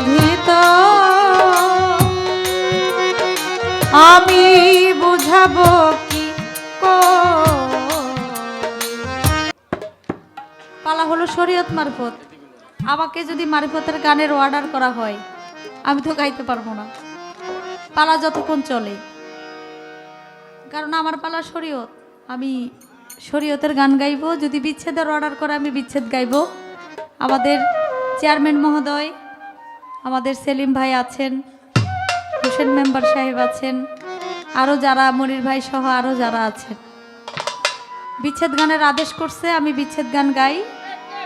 ভিতর আমি বুঝাবো কি পালা হলো শরীয়ত মারফত। আমাকে যদি মারফতের গানের অর্ডার করা হয় আমি তো গাইতে পারবো না, পালা যতক্ষণ চলে, কারণ আমার পালা শরীয়ত। আমি শরীয়তের গান গাইবো। যদি বিচ্ছেদের অর্ডার করে আমি বিচ্ছেদ গাইবো। আমাদের চেয়ারম্যান মহোদয়, আমাদের সেলিম ভাই আছেন, হোসেন মেম্বার সাহেব আছেন, আরও যারা মনির ভাই সহ আরও যারা আছেন, বিচ্ছেদ গানের আদেশ করছে, আমি বিচ্ছেদ গান গাই।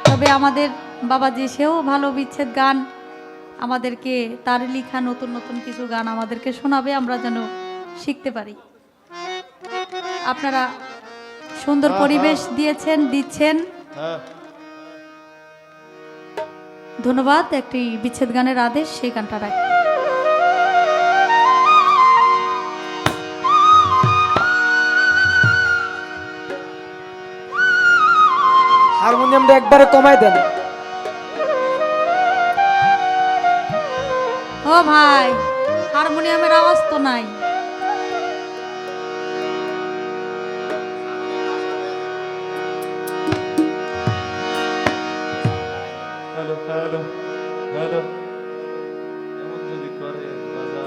তবে আমাদের বাবাজি সেও ভালো বিচ্ছেদ গান আমাদেরকে, তার লেখা নতুন নতুন কিছু গান আমাদেরকে শোনাবে, আমরা যেন শিখতে পারি। আপনারা সুন্দর পরিবেশ দিয়েছেন, দিচ্ছেন, ধন্যবাদ। একটি বিচ্ছেদ গানের আদেশ, সেই গানটা রাখি। হারমোনিয়ামটা একবারে কমাই দেন। ও ভাই, হারমোনিয়ামের আওয়াজ তো নাই।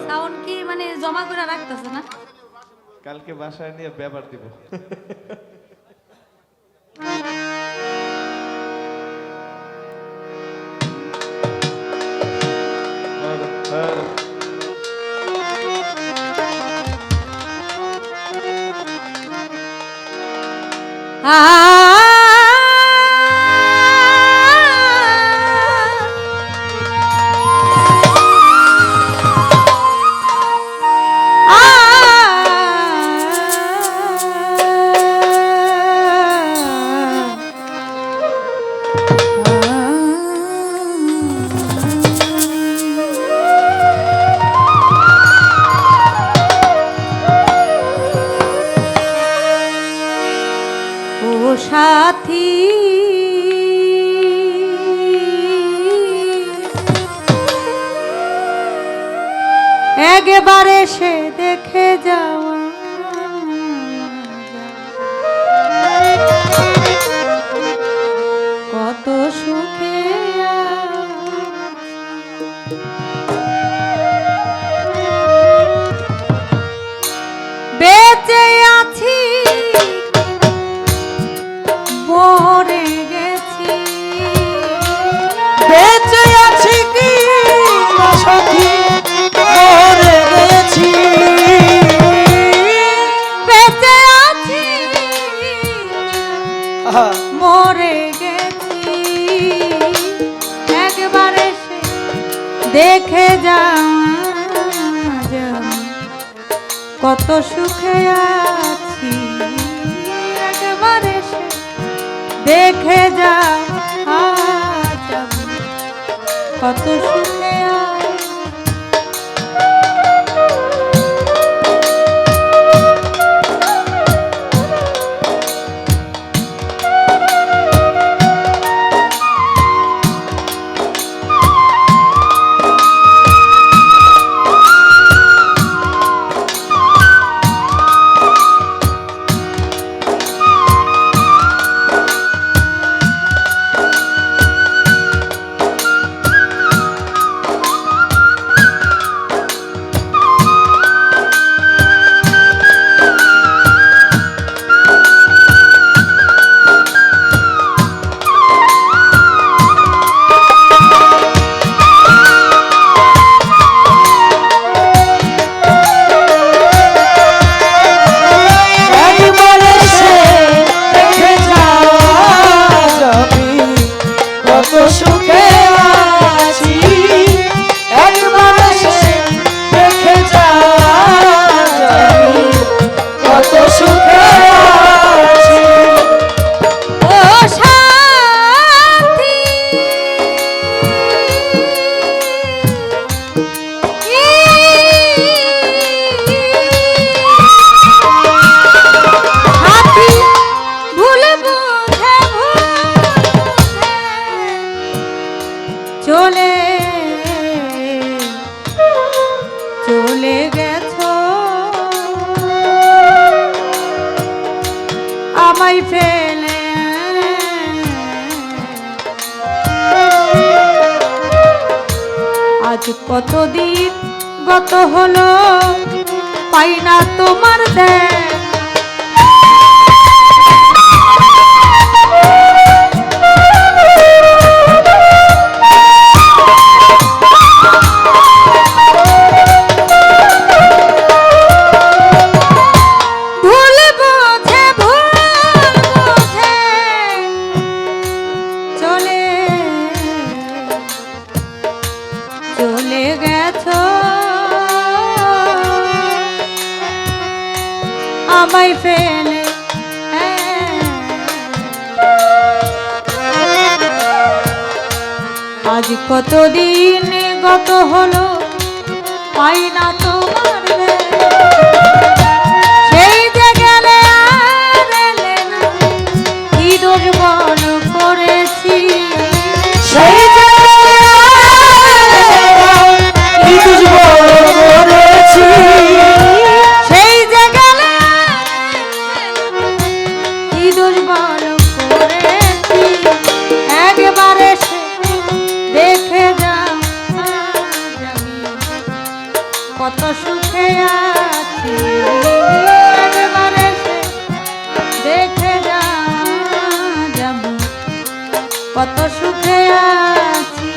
সাউন্ড কি মানে জমা করে রাখতেছে না? কালকে বাসায় নিয়ে ব্যাপার দিব। সাথী একবারে সে দেখে যাওয়া, কত সুখে বেঁচে আছি, মরে গেছি, বেঁচে আছি কি না সখী, মরে গেছি। বেঁচে আছি, মরে গেছি, একবারে সে দেখে যা, কত সুখে আছি, একবারে সে দেখে যা, কত সুখে আছি। আমায় ফেলে আজ কতদিন গত হলো পাই না তোমার দেখা চলে গেছো আমায় ফেলে আজ কতদিন গত হলো পাই না তোমার সেই যে গেলে আর এলে না কি দোষ বল করেছি সেই যে সেই জায়গায় কি দুর্বল করেছি একবার এসে দেখে যাও কত সুখে আছি একবার এসে দেখে যাও কত সুখে আছি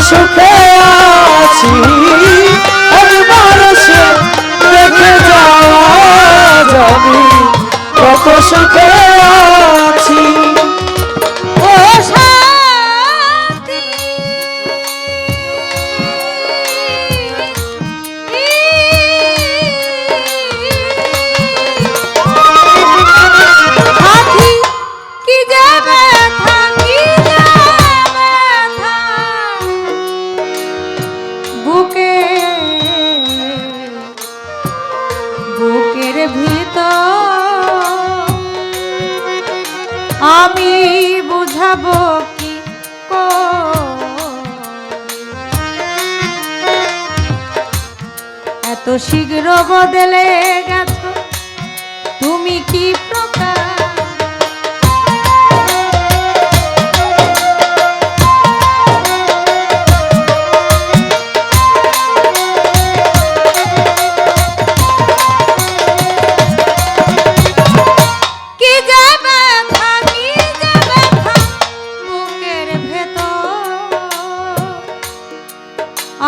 সুখে আছি একবার সে দেখে যাবি কত সুখে আছি ও শান্তি সাথী কি যাবে থাকি বুকের ভিতর আমি বুঝাবো কি এত শীঘ্র বদলে গেছো তুমি কি প্রকার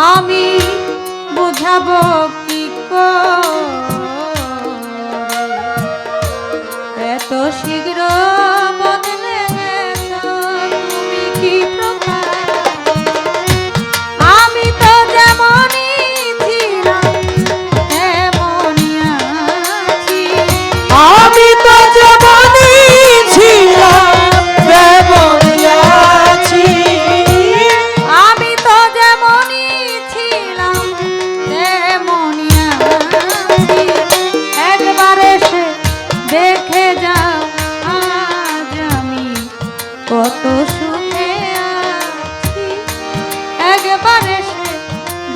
আমি বুঝাবো কি এত শীঘ্র বদলে গেছো তুমি কি প্রকার আমি তো যেমনই ছিলাম তেমনই আছি আমি তো যেমনই ছিলাম তেমনই আছি আমি তো যেমনই ছিলাম তেমনই আছি একবার এসে দেখে যাও আজ আমি কত সুখে আছি একবার এসে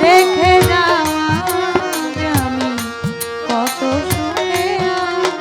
দেখে যাও আজ আমি কত সুখে আছি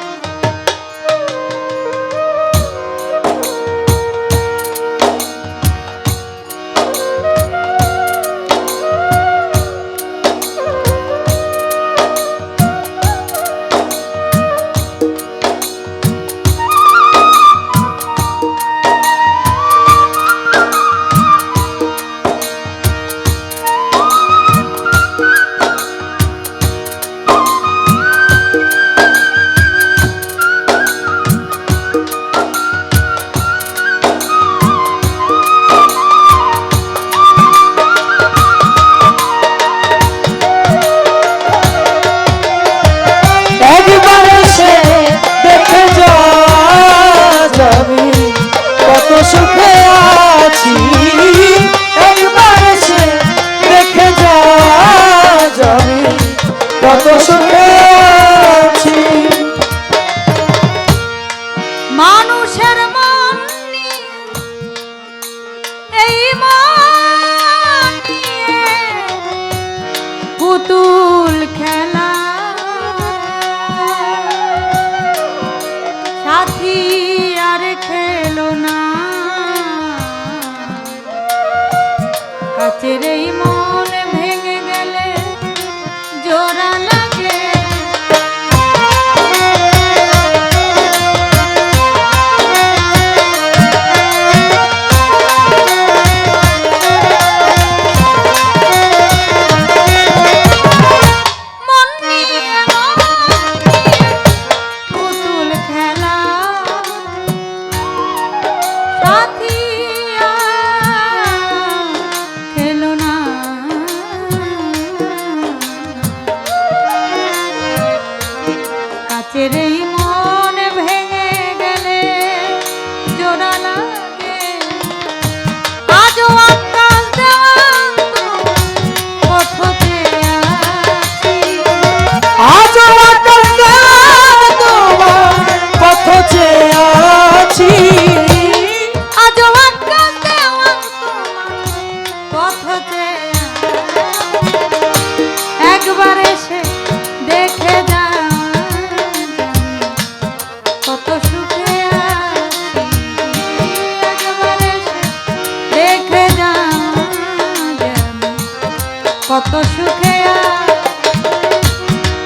কত সুখে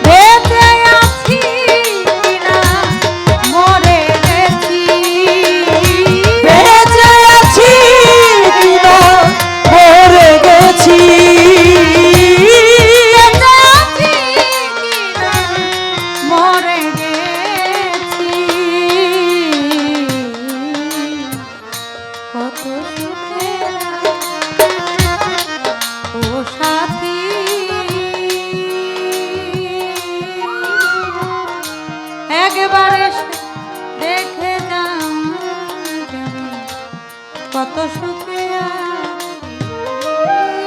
বেঁচে আছি না মরে গেছি বেঁচে আছি কিনা মরে গেছি বেঁচে আছি না মরে গেছি কত সুখে ও সাথী একবার এসে দেখে যাও কত সুখে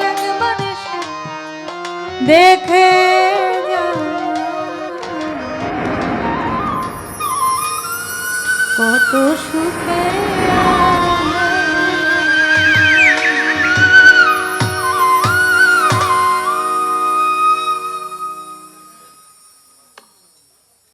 একবার এসে দেখে যাও কত সুখে